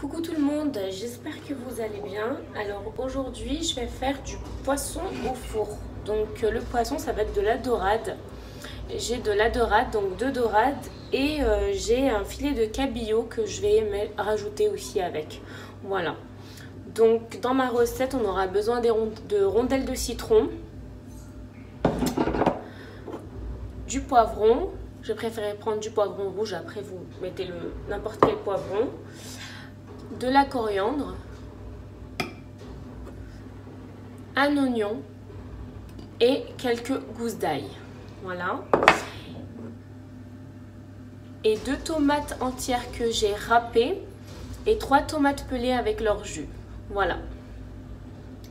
Coucou tout le monde, j'espère que vous allez bien. Alors aujourd'hui je vais faire du poisson au four. Donc le poisson ça va être de la dorade. J'ai de la dorade, donc 2 dorades et j'ai un filet de cabillaud que je vais rajouter aussi avec. Voilà. Donc dans ma recette on aura besoin de rondelles de citron, du poivron. Je préférais prendre du poivron rouge, après vous mettez n'importe quel poivron. De la coriandre, un oignon et quelques gousses d'ail. Voilà. Et 2 tomates entières que j'ai râpées et 3 tomates pelées avec leur jus. Voilà.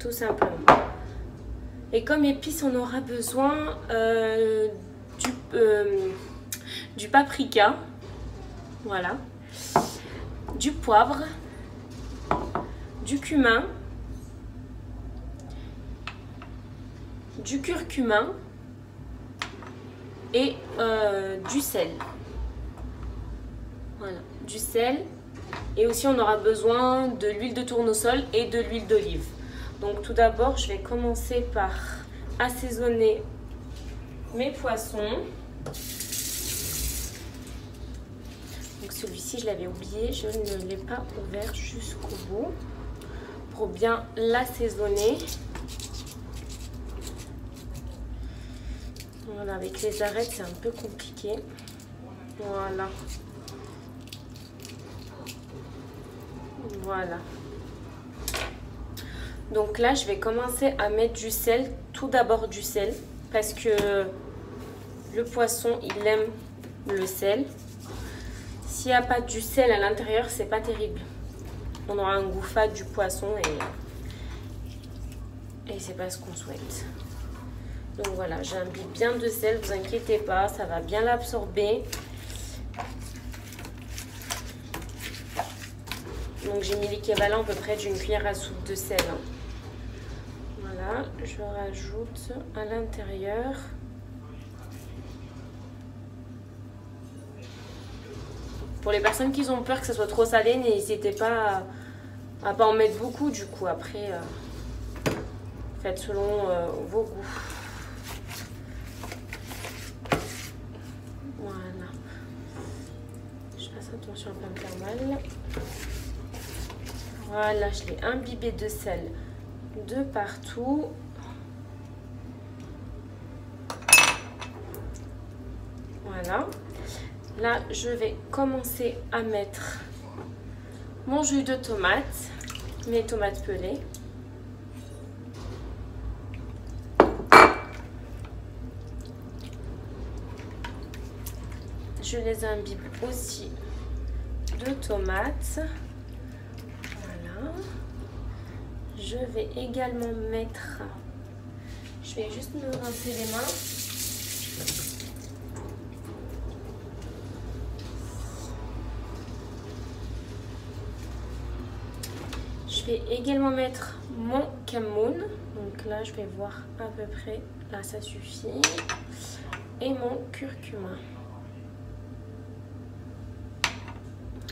Tout simplement. Et comme épice, on aura besoin du paprika. Voilà. Du poivre. Du cumin, du curcuma et du sel. Voilà, du sel. Et aussi on aura besoin de l'huile de tournesol et de l'huile d'olive. Donc tout d'abord je vais commencer par assaisonner mes poissons. Donc celui-ci je l'avais oublié, je ne l'ai pas ouvert jusqu'au bout pour bien l'assaisonner. Voilà, avec les arêtes c'est un peu compliqué. Voilà. Voilà. Donc là je vais commencer à mettre du sel, tout d'abord du sel, parce que le poisson il aime le sel. S'il n'y a pas du sel à l'intérieur, c'est pas terrible. On aura un goût fade du poisson et c'est pas ce qu'on souhaite. Donc voilà, j'imbibe bien de sel, vous inquiétez pas, ça va bien l'absorber. Donc j'ai mis l'équivalent à peu près d'une cuillère à soupe de sel. Voilà, je rajoute à l'intérieur. Pour les personnes qui ont peur que ça soit trop salé, n'hésitez pas à pas en mettre beaucoup. Du coup, après, faites selon vos goûts. Voilà. Je fasse attention à ne pas me faire mal. Voilà, je l'ai imbibé de sel de partout. Voilà. Là, je vais commencer à mettre mon jus de tomate, mes tomates pelées. Je les imbibe aussi de tomates. Voilà. Je vais également mettre... Je vais juste me rincer les mains. Je vais également mettre mon camoun. Donc là, je vais voir à peu près. Là, ça suffit. Et mon curcuma.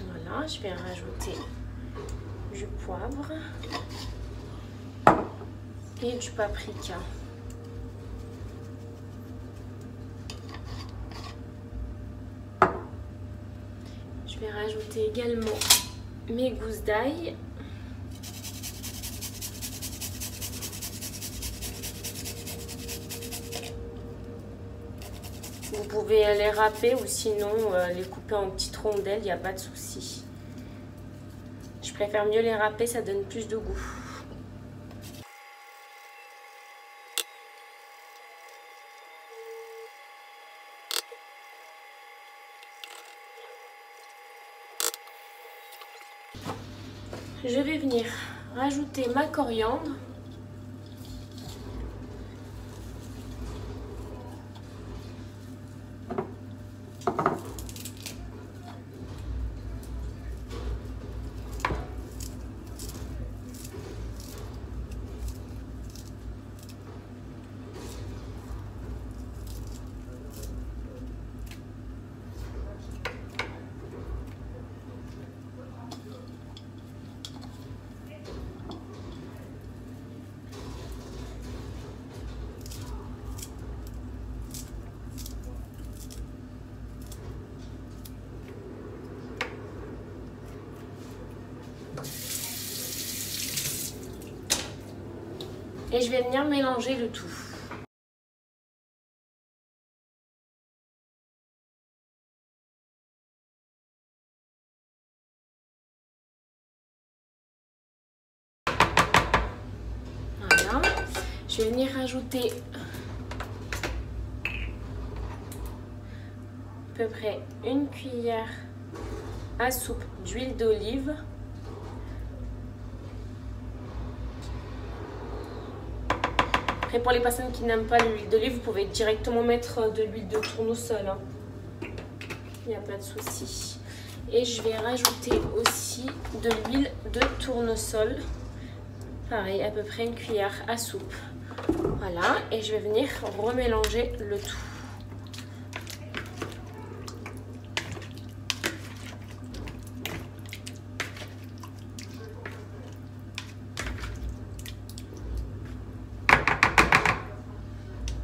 Voilà, je vais rajouter du poivre et du paprika. Je vais rajouter également mes gousses d'ail. Vous pouvez les râper ou sinon les couper en petites rondelles, il n'y a pas de souci. Je préfère mieux les râper, ça donne plus de goût. Je vais venir rajouter ma coriandre. Et je vais venir mélanger le tout. Voilà. Je vais venir rajouter à peu près une cuillère à soupe d'huile d'olive. Après, pour les personnes qui n'aiment pas l'huile d'olive, vous pouvez directement mettre de l'huile de tournesol. Hein. Il n'y a pas de souci. Et je vais rajouter aussi de l'huile de tournesol. Pareil, à peu près une cuillère à soupe. Voilà, et je vais venir remélanger le tout.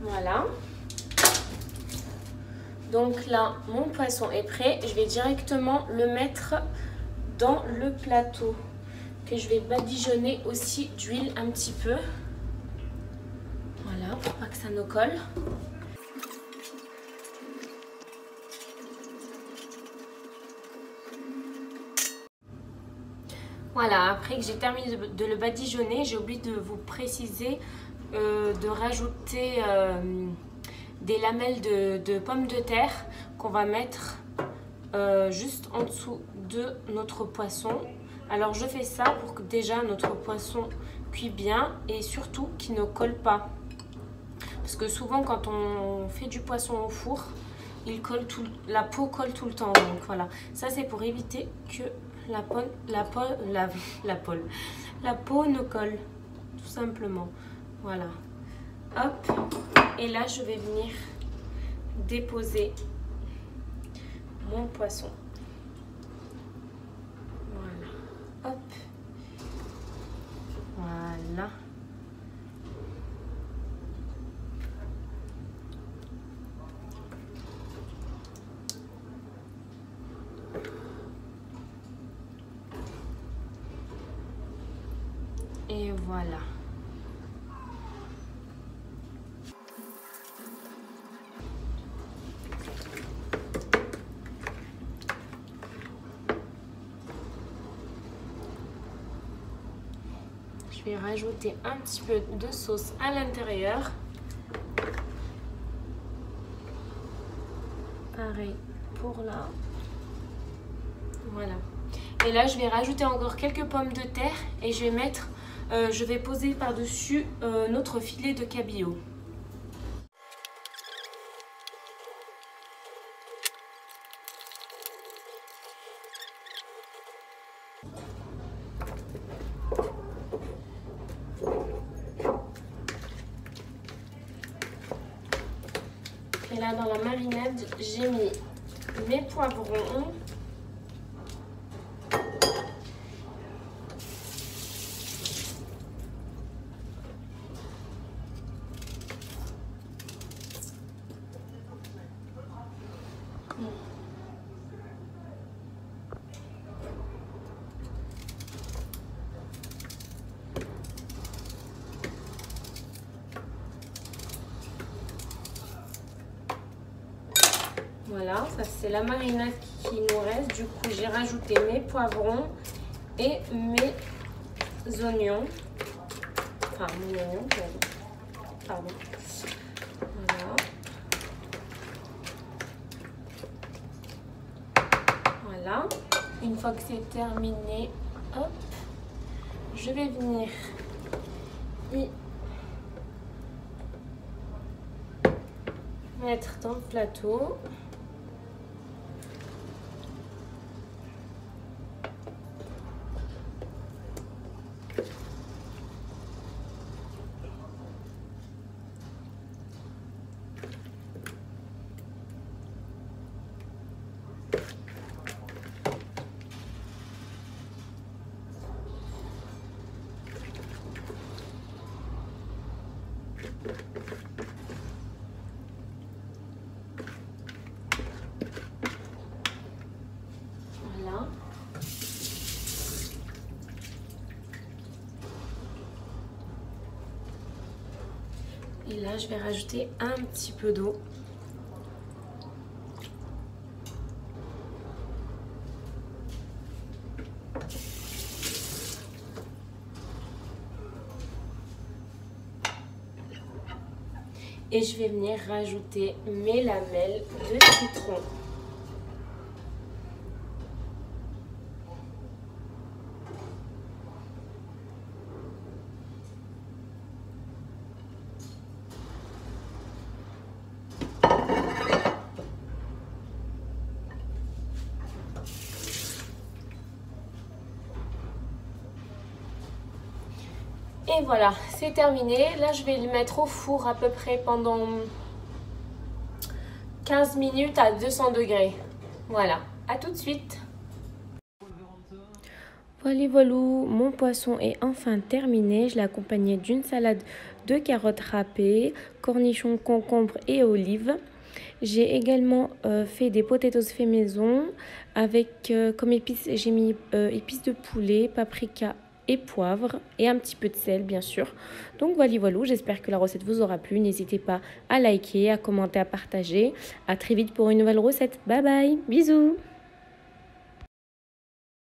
Voilà. Donc là, mon poisson est prêt. Je vais directement le mettre dans le plateau que je vais badigeonner aussi d'huile un petit peu. Voilà, pour pas que ça ne colle. Voilà, après que j'ai terminé de le badigeonner, j'ai oublié de vous préciser de rajouter des lamelles de pommes de terre qu'on va mettre juste en dessous de notre poisson. Alors je fais ça pour que déjà notre poisson cuit bien et surtout qu'il ne colle pas. Parce que souvent quand on fait du poisson au four, la peau colle tout le temps. Donc voilà, ça c'est pour éviter que la peau ne colle, tout simplement. Voilà. Hop. Et là, je vais venir déposer mon poisson. Voilà. Hop. Voilà. Et voilà. Je vais rajouter un petit peu de sauce à l'intérieur. Pareil pour là. Voilà. Et là, je vais rajouter encore quelques pommes de terre et je vais mettre, je vais poser par-dessus notre filet de cabillaud. Et là, dans la marinade, j'ai mis mes poivrons. Voilà, ça c'est la marinade qui nous reste. Du coup, j'ai rajouté mes poivrons et mes oignons. Enfin, mon oignon, pardon. Voilà. Voilà. Une fois que c'est terminé, hop, je vais venir y mettre dans le plateau. Et là, je vais rajouter un petit peu d'eau. Et je vais venir rajouter mes lamelles de citron. Et voilà, c'est terminé. Là, je vais le mettre au four à peu près pendant 15 minutes à 200 degrés. Voilà, à tout de suite. Voilà, mon poisson est enfin terminé. Je l'ai accompagné d'une salade de carottes râpées, cornichons, concombres et olives. J'ai également fait des potatoes fait maison avec comme épices, j'ai mis épices de poulet, paprika et poivre et un petit peu de sel bien sûr. Donc voilà, j'espère que la recette vous aura plu. N'hésitez pas à liker, à commenter, à partager. À très vite pour une nouvelle recette. Bye bye, bisous.